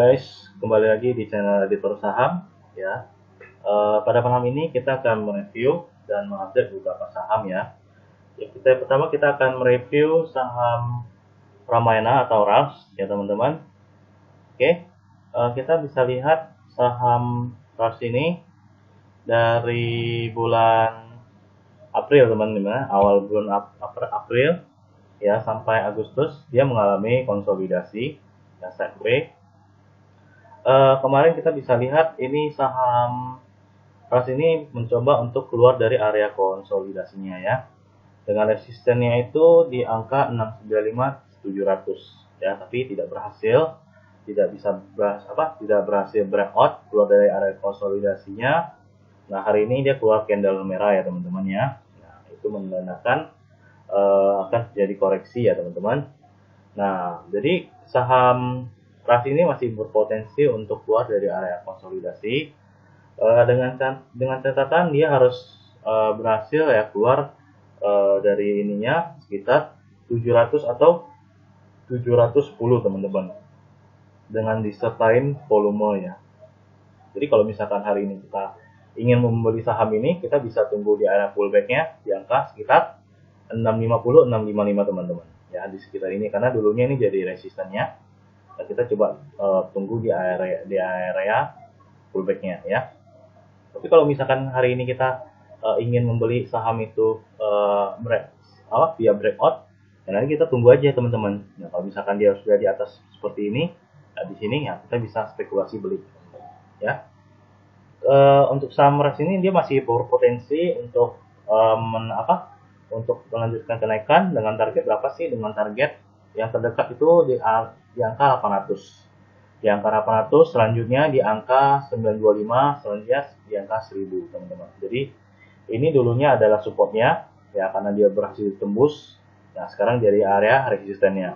guys, kembali lagi di channel Editor Saham ya. Pada malam ini kita akan mereview dan mengupdate beberapa saham ya. Pertama kita akan mereview saham Ramayana atau RAS ya teman-teman. Oke, kita bisa lihat saham RAS ini dari bulan April teman-teman, awal bulan April ya sampai Agustus dia mengalami konsolidasi ya sideways. Kemarin kita bisa lihat ini saham RAS ini mencoba untuk keluar dari area konsolidasinya ya, dengan resistennya itu di angka 695.700 ya, tapi tidak berhasil, tidak berhasil breakout keluar dari area konsolidasinya. Nah, hari ini dia keluar candle merah ya teman-teman ya. Nah, itu menandakan akan terjadi koreksi ya teman-teman. Nah, jadi saham RAS ini masih berpotensi untuk keluar dari area konsolidasi, dengan catatan dia harus berhasil ya keluar dari ininya sekitar 700 atau 710 teman-teman, dengan disertain volume ya. Jadi kalau misalkan hari ini kita ingin membeli saham ini, kita bisa tunggu di area pullbacknya di angka sekitar 650 655 teman-teman ya, di sekitar ini, karena dulunya ini jadi resistennya. Nah, kita coba tunggu di area pullbacknya ya. Tapi kalau misalkan hari ini kita ingin membeli saham itu via breakout, dan nanti kita tunggu aja teman-teman. Nah, kalau misalkan dia sudah di atas seperti ini, nah di sini ya kita bisa spekulasi beli ya. Untuk saham RAS ini dia masih berpotensi untuk untuk melanjutkan kenaikan. Dengan target berapa sih? Dengan target yang terdekat itu di angka 800. Di angka 800, selanjutnya di angka 925, selanjutnya di angka 1000 teman-teman. Jadi ini dulunya adalah supportnya ya, karena dia berhasil tembus. Nah, sekarang dari area resistennya.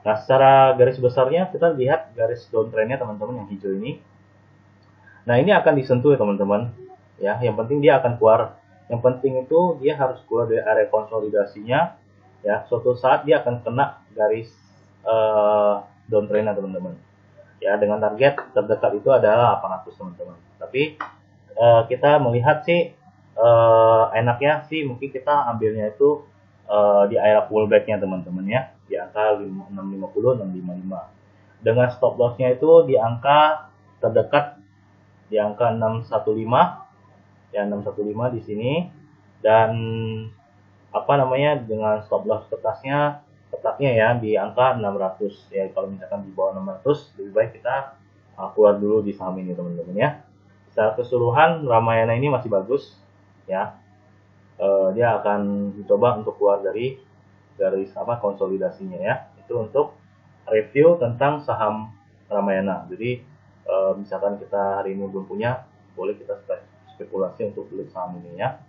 Nah, secara garis besarnya kita lihat garis downtrendnya teman-teman yang hijau ini. Nah, ini akan disentuh ya teman-teman ya. Yang penting dia akan keluar. Yang penting itu dia harus keluar dari area konsolidasinya ya. Suatu saat dia akan kena garis downtrendnya teman-teman ya, dengan target terdekat itu adalah 800 teman-teman. Tapi kita melihat sih enaknya sih mungkin kita ambilnya itu di area pullbacknya teman-teman ya, di angka 650 655, dengan stop lossnya itu di angka terdekat di angka 615 ya, 615 di sini. Dan dengan stop loss tetapnya ya di angka 600 ya. Kalau misalkan di bawah 600 lebih baik kita keluar dulu di saham ini teman-teman ya. Secara keseluruhan Ramayana ini masih bagus ya. Dia akan dicoba untuk keluar dari garis konsolidasinya ya. Itu untuk review tentang saham Ramayana. Jadi misalkan kita hari ini belum punya, boleh kita spekulasi untuk beli saham ini ya.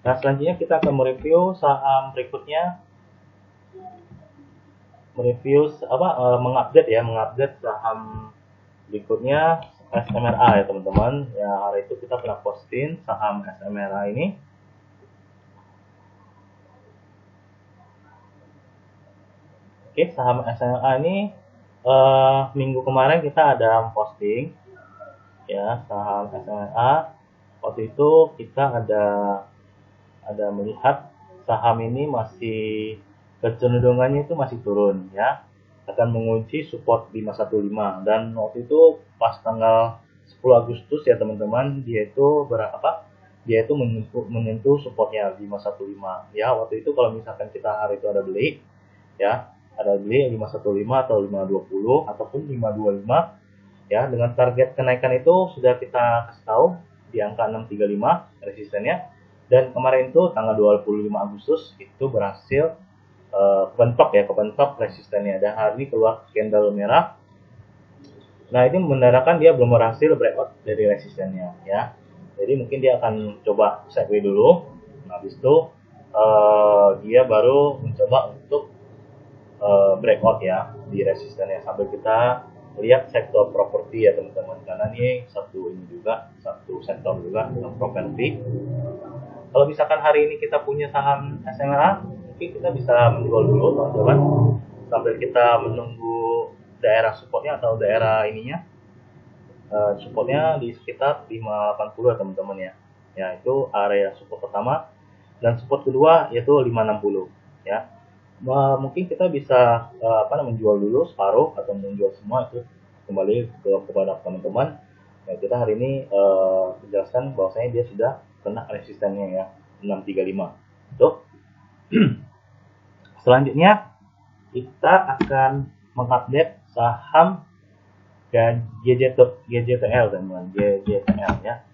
Nah, selanjutnya kita akan mereview saham berikutnya, mengupdate saham berikutnya, SMRA ya teman-teman ya. Hari itu kita pernah posting saham SMRA ini. Oke, saham SMRA ini minggu kemarin kita ada posting ya saham SMRA. Waktu itu kita ada melihat saham ini masih kecenderungannya itu masih turun ya, akan mengunci support 515. Dan waktu itu pas tanggal 10 Agustus ya teman-teman, dia itu menyentuh supportnya 515 ya. Waktu itu kalau misalkan kita hari itu ada beli ya, ada beli 515 atau 520 ataupun 525 ya, dengan target kenaikan itu sudah kita kasih tahu di angka 635 resistennya. Dan kemarin itu tanggal 25 Agustus itu berhasil kebentok resistennya, dan hari ini keluar candle merah. Nah, ini menandakan dia belum berhasil breakout dari resistennya ya. Jadi mungkin dia akan coba sideways dulu. Nah, habis itu dia baru mencoba untuk breakout ya di resistennya, sambil kita lihat sektor properti ya teman-teman, karena ini satu sektor juga tentang properti. Kalau misalkan hari ini kita punya saham SMRA, mungkin kita bisa menjual dulu teman-teman, sambil kita menunggu daerah supportnya atau daerah ininya, supportnya di sekitar 580 ya teman-teman ya. Ya, itu area support pertama, dan support kedua yaitu 560 ya. Mungkin kita bisa menjual dulu separuh atau menjual semua, itu kembali kepada teman-teman. Nah, kita hari ini jelaskan bahwasanya dia sudah kena resistennya ya, 635. Tuh. Selanjutnya kita akan mengupdate saham GJTL teman-teman, GJTL ya.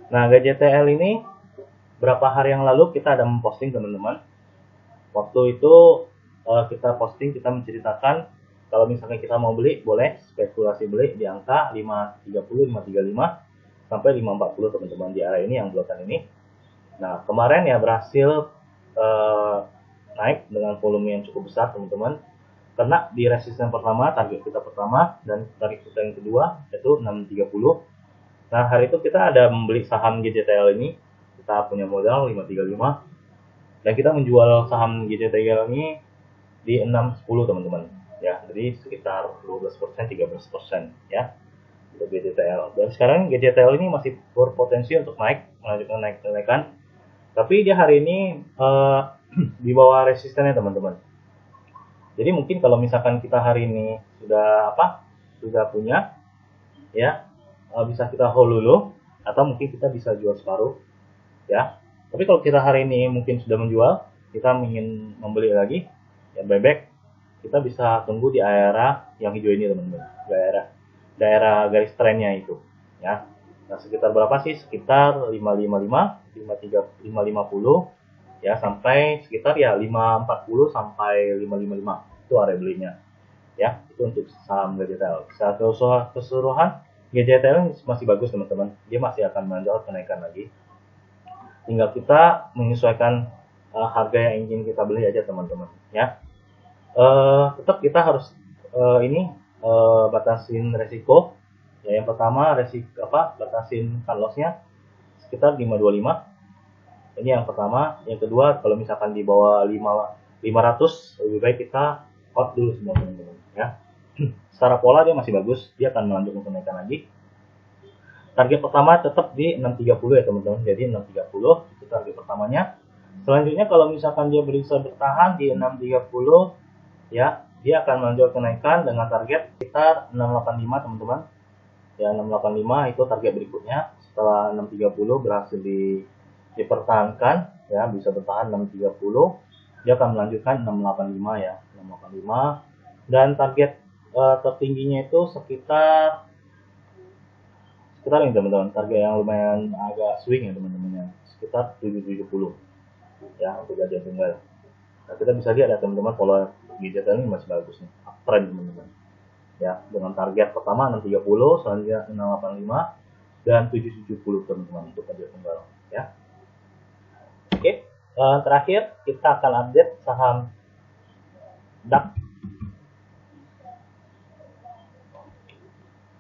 Nah, GJTL ini berapa hari yang lalu kita ada memposting teman-teman. Waktu itu kita posting, kita menceritakan kalau misalnya kita mau beli, boleh spekulasi beli di angka 530, 535 sampai 540 teman-teman, di area ini yang buatan ini. Nah, kemarin ya berhasil naik dengan volume yang cukup besar teman-teman. Kena di resisten pertama, target kita pertama, dan target kita yang kedua yaitu 630. Nah, hari itu kita ada membeli saham GJTL ini, kita punya modal 535, dan kita menjual saham GJTL ini di 610 teman-teman ya, jadi sekitar 12%, 13% ya untuk GJTL. Dan sekarang GJTL ini masih berpotensi untuk melanjutkan kenaikan, tapi dia hari ini di bawah resistennya teman-teman. Jadi mungkin kalau misalkan kita hari ini sudah punya ya, bisa kita hold dulu, atau mungkin kita bisa jual separuh ya. Tapi kalau kita hari ini mungkin sudah menjual, kita ingin membeli lagi ya, buyback, kita bisa tunggu di area yang hijau ini teman-teman, daerah garis trennya itu ya. Nah, sekitar berapa sih? Sekitar 555, 550 ya, sampai sekitar ya 540 sampai 555, itu area belinya ya. Itu untuk saham GJTL. Secara keseluruhan GJTL masih bagus teman-teman, dia masih akan menonjol kenaikan lagi, tinggal kita menyesuaikan harga yang ingin kita beli aja teman-teman ya. Tetap kita harus batasin resiko ya. Yang pertama batasin cut loss-nya sekitar 525. Ini yang pertama. Yang kedua, kalau misalkan di bawah 500, lebih baik kita out dulu semua teman-teman ya. Secara pola dia masih bagus, dia akan melanjutkan kenaikan lagi. Target pertama tetap di 630 ya teman-teman, jadi 630 itu target pertamanya. Selanjutnya kalau misalkan dia bisa bertahan di 630 ya, dia akan melanjutkan kenaikan dengan target sekitar 685 teman-teman ya. 685 itu target berikutnya. Setelah 630 berhasil dipertahankan ya, bisa bertahan 630, dia akan melanjutkan 685 ya, 685. Dan target tertingginya itu sekitar ini teman-teman, target yang lumayan agak swing ya teman-teman ya, sekitar 770 ya untuk gajah tunggal. Nah, kita bisa lihat ya teman-teman, pola GJTL ini masih bagus nih, uptrend teman-teman ya, dengan target pertama 630, selanjutnya 685 dan 770 teman-teman untuk gajah tunggal ya. Oke, terakhir kita akan update saham DAX.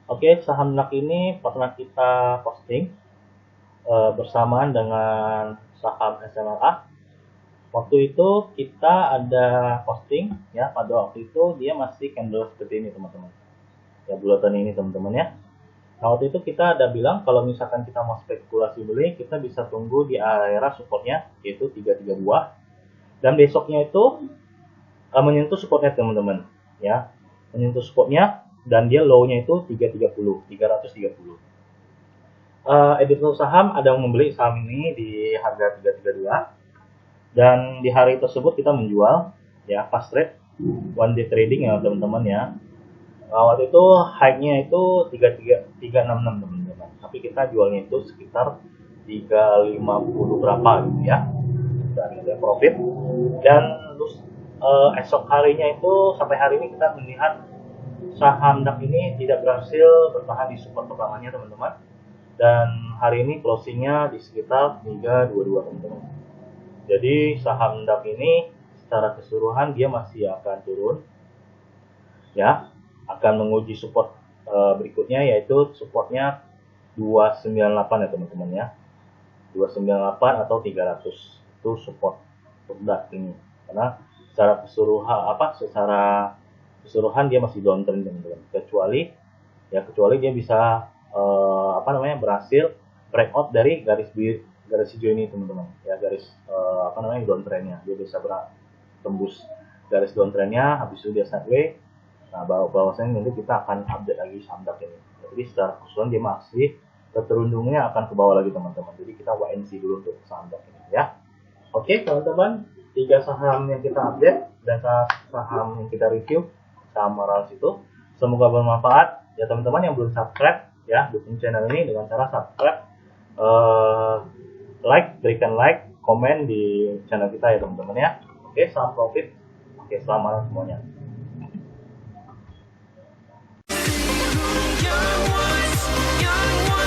Oke, saham DAX ini pernah kita posting bersamaan dengan saham SMLA. Waktu itu kita ada posting ya, pada waktu itu dia masih candle seperti ini teman-teman ya, bulatan ini teman-teman ya. Nah, waktu itu kita ada bilang kalau misalkan kita mau spekulasi beli, kita bisa tunggu di area supportnya yaitu 332, dan besoknya itu menyentuh supportnya teman-teman ya, menyentuh supportnya, dan dia low-nya itu 330. Editor saham ada yang membeli saham ini di harga 332, dan di hari tersebut kita menjual ya, fast trade, one day trading ya teman-teman ya. Waktu itu high-nya itu 366 teman-teman, tapi kita jualnya itu sekitar 350 berapa gitu ya, dan ada profit. Dan esok harinya itu sampai hari ini kita melihat saham DAX ini tidak berhasil bertahan di support pertamanya teman-teman, dan hari ini closingnya di sekitar 322 teman-teman. Jadi saham DAX ini secara keseluruhan dia masih akan turun ya, akan menguji support berikutnya, yaitu supportnya 298 ya teman-teman ya, 298 atau 300 itu support untuk DAX ini, karena secara keseluruhan dia masih downtrend teman-teman, kecuali dia bisa berhasil breakout dari garis hijau ini teman-teman ya, garis downtrendnya dia bisa tembus garis downtrendnya, habis itu dia sideways. Nah, bahwasanya nanti kita akan update lagi saham DAX ini. Jadi secara keseluruhan dia masih keterundungnya akan ke bawah lagi teman-teman. Jadi kita wait and see dulu untuk saham DAX ini ya. Oke teman-teman, 3 saham yang kita update dan saham yang kita review, saham moral itu semoga bermanfaat ya teman-teman. Yang belum subscribe ya, dukung channel ini dengan cara subscribe, berikan like, komen di channel kita ya teman-teman ya. Oke, salam profit. Oke, selamat semuanya. Young ones